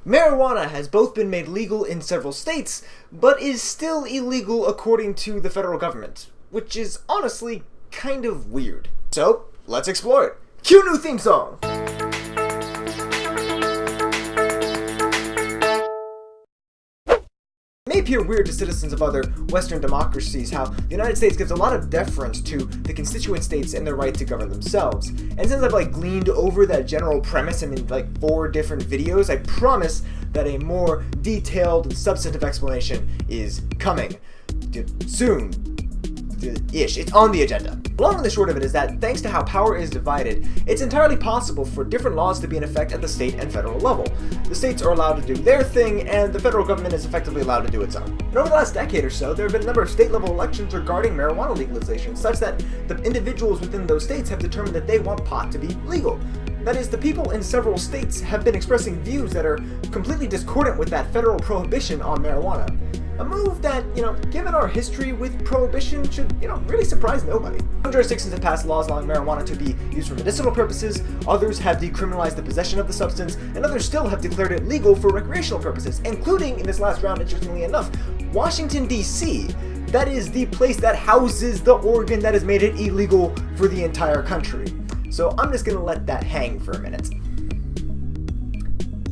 Marijuana has both been made legal in several states, but is still illegal according to the federal government, which is honestly kind of weird. So, let's explore it. Cue new theme song! It may appear weird to citizens of other Western democracies how the United States gives a lot of deference to the constituent states and their right to govern themselves. And since I've gleaned over that general premise in 4 different videos, I promise that a more detailed and substantive explanation is coming soon. It's on the agenda. Long and the short of it is that, thanks to how power is divided, it's entirely possible for different laws to be in effect at the state and federal level. The states are allowed to do their thing, and the federal government is effectively allowed to do its own. And over the last decade or so, there have been a number of state-level elections regarding marijuana legalization, such that the individuals within those states have determined that they want pot to be legal. That is, the people in several states have been expressing views that are completely discordant with that federal prohibition on marijuana. A move that, given our history with prohibition, should, really surprise nobody. Some jurisdictions have passed laws allowing marijuana to be used for medicinal purposes, others have decriminalized the possession of the substance, and others still have declared it legal for recreational purposes, including, in this last round, interestingly enough, Washington, D.C. That is the place that houses the organ that has made it illegal for the entire country. So I'm just gonna let that hang for a minute.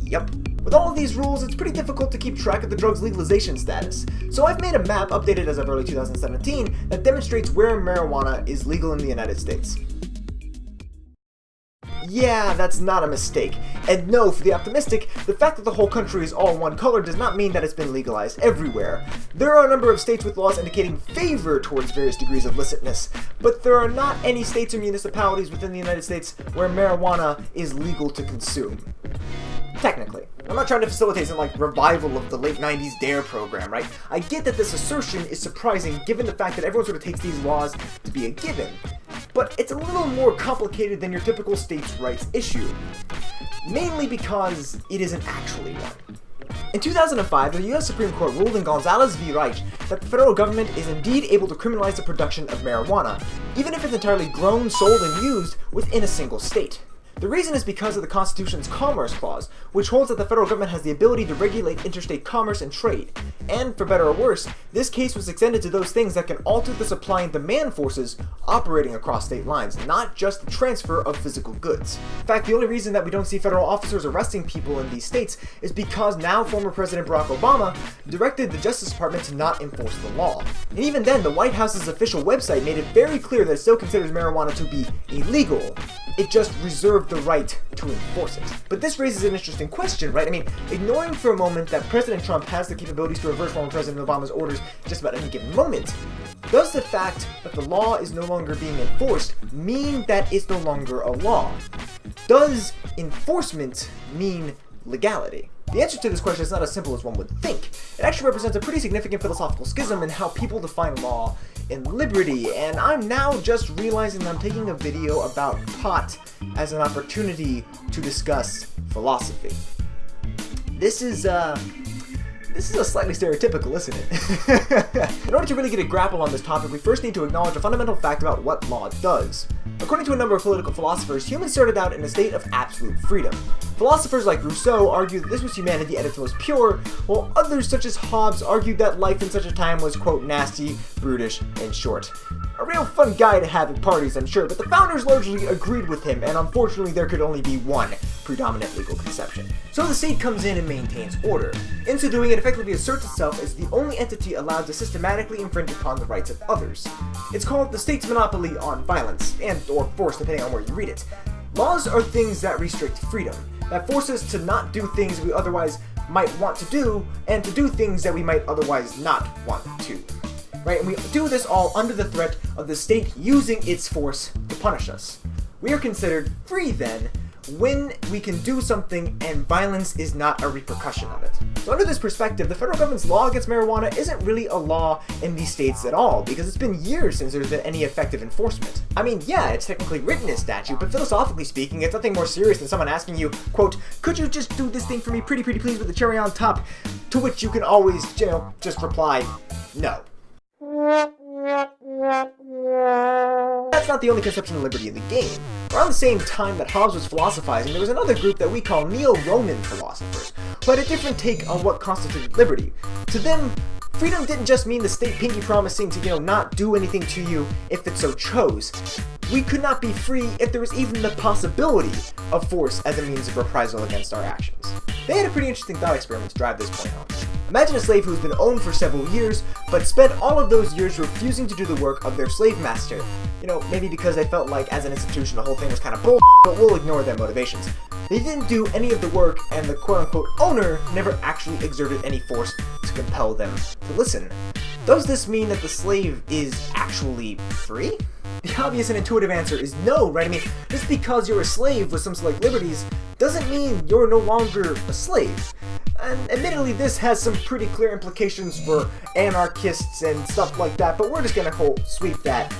Yep. With all of these rules, it's pretty difficult to keep track of the drug's legalization status. So I've made a map, updated as of early 2017, that demonstrates where marijuana is legal in the United States. Yeah, that's not a mistake. And no, for the optimistic, the fact that the whole country is all one color does not mean that it's been legalized everywhere. There are a number of states with laws indicating favor towards various degrees of licitness, but there are not any states or municipalities within the United States where marijuana is legal to consume. Technically. I'm not trying to facilitate some revival of the late 90s DARE program, right? I get that this assertion is surprising given the fact that everyone sort of takes these laws to be a given. But it's a little more complicated than your typical states' rights issue. Mainly because it isn't actually one. In 2005, the U.S. Supreme Court ruled in Gonzalez v. Reich that the federal government is indeed able to criminalize the production of marijuana, even if it's entirely grown, sold, and used within a single state. The reason is because of the Constitution's Commerce Clause, which holds that the federal government has the ability to regulate interstate commerce and trade. And, for better or worse, this case was extended to those things that can alter the supply and demand forces operating across state lines, not just the transfer of physical goods. In fact, the only reason that we don't see federal officers arresting people in these states is because now former President Barack Obama directed the Justice Department to not enforce the law. And even then, the White House's official website made it very clear that it still considers marijuana to be illegal. It just reserved the right to enforce it. But this raises an interesting question, right? Ignoring for a moment that President Trump has the capabilities to reverse former President Obama's orders just about any given moment, does the fact that the law is no longer being enforced mean that it's no longer a law? Does enforcement mean legality? The answer to this question is not as simple as one would think. It actually represents a pretty significant philosophical schism in how people define law and liberty, and I'm now just realizing that I'm taking a video about pot as an opportunity to discuss philosophy. This is a slightly stereotypical, isn't it? In order to really get a grapple on this topic, we first need to acknowledge a fundamental fact about what law does. According to a number of political philosophers, humans started out in a state of absolute freedom. Philosophers like Rousseau argued that this was humanity at its most pure, while others such as Hobbes argued that life in such a time was, quote, nasty, brutish, and short. A real fun guy to have at parties, I'm sure, but the founders largely agreed with him, and unfortunately there could only be one predominant legal conception. So the state comes in and maintains order. In so doing, it effectively asserts itself as the only entity allowed to systematically infringe upon the rights of others. It's called the state's monopoly on violence, and or force depending on where you read it. Laws are things that restrict freedom, that force us to not do things we otherwise might want to do, and to do things that we might otherwise not want to. Right? And we do this all under the threat of the state using its force to punish us. We are considered free then, when we can do something and violence is not a repercussion of it. So under this perspective, the federal government's law against marijuana isn't really a law in these states at all, because it's been years since there's been any effective enforcement. Yeah, it's technically written in statute, but philosophically speaking, it's nothing more serious than someone asking you, quote, could you just do this thing for me pretty please with a cherry on top? To which you can always, just reply, no. That that's not the only conception of liberty in the game. Around the same time that Hobbes was philosophizing, there was another group that we call Neo-Roman philosophers, who had a different take on what constituted liberty. To them, freedom didn't just mean the state pinky promising to, not do anything to you if it so chose. We could not be free if there was even the possibility of force as a means of reprisal against our actions. They had a pretty interesting thought experiment to drive this point home. Imagine a slave who's been owned for several years, but spent all of those years refusing to do the work of their slave master. Maybe because they felt like, as an institution, the whole thing was kind of bull, but we'll ignore their motivations. They didn't do any of the work, and the quote-unquote owner never actually exerted any force to compel them to listen. Does this mean that the slave is actually free? The obvious and intuitive answer is no, right? I mean, just because you're a slave with some select liberties doesn't mean you're no longer a slave. And admittedly, this has some pretty clear implications for anarchists and stuff like that, but we're just gonna sweep that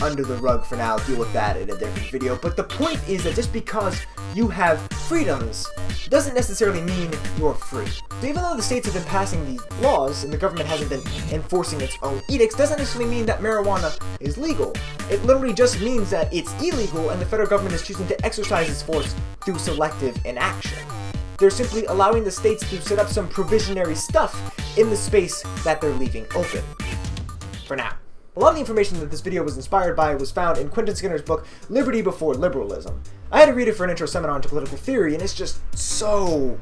under the rug for now, deal with that in a different video. But the point is that just because you have freedoms doesn't necessarily mean you're free. So even though the states have been passing these laws and the government hasn't been enforcing its own edicts, doesn't necessarily mean that marijuana is legal. It literally just means that it's illegal and the federal government is choosing to exercise its force through selective inaction. They're simply allowing the states to set up some provisionary stuff in the space that they're leaving open. For now. A lot of the information that this video was inspired by was found in Quentin Skinner's book, Liberty Before Liberalism. I had to read it for an intro seminar into political theory, and it's just so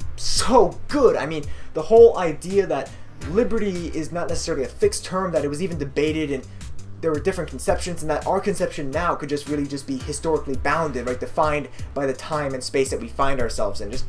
good. I mean, the whole idea that liberty is not necessarily a fixed term, that it was even debated and there were different conceptions, and that our conception now could just really be historically bounded, right, defined by the time and space that we find ourselves in. Just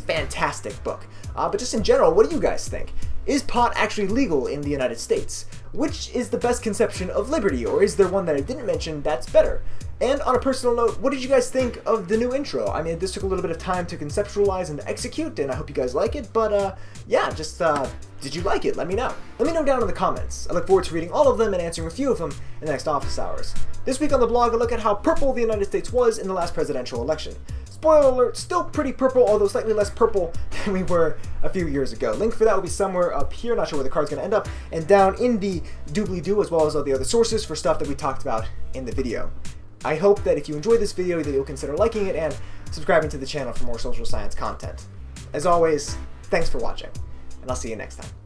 fantastic book. But just in general, what do you guys think? Is pot actually legal in the United States? Which is the best conception of liberty, or is there one that I didn't mention that's better? And on a personal note, what did you guys think of the new intro? I mean, this took a little bit of time to conceptualize and to execute, and I hope you guys like it, but yeah, did you like it? Let me know. Let me know down in the comments. I look forward to reading all of them and answering a few of them in the next office hours. This week on the blog, a look at how purple the United States was in the last presidential election. Spoiler alert, still pretty purple, although slightly less purple than we were a few years ago. Link for that will be somewhere up here, not sure where the card's going to end up, and down in the doobly-doo, as well as all the other sources for stuff that we talked about in the video. I hope that if you enjoyed this video, that you'll consider liking it and subscribing to the channel for more social science content. As always, thanks for watching, and I'll see you next time.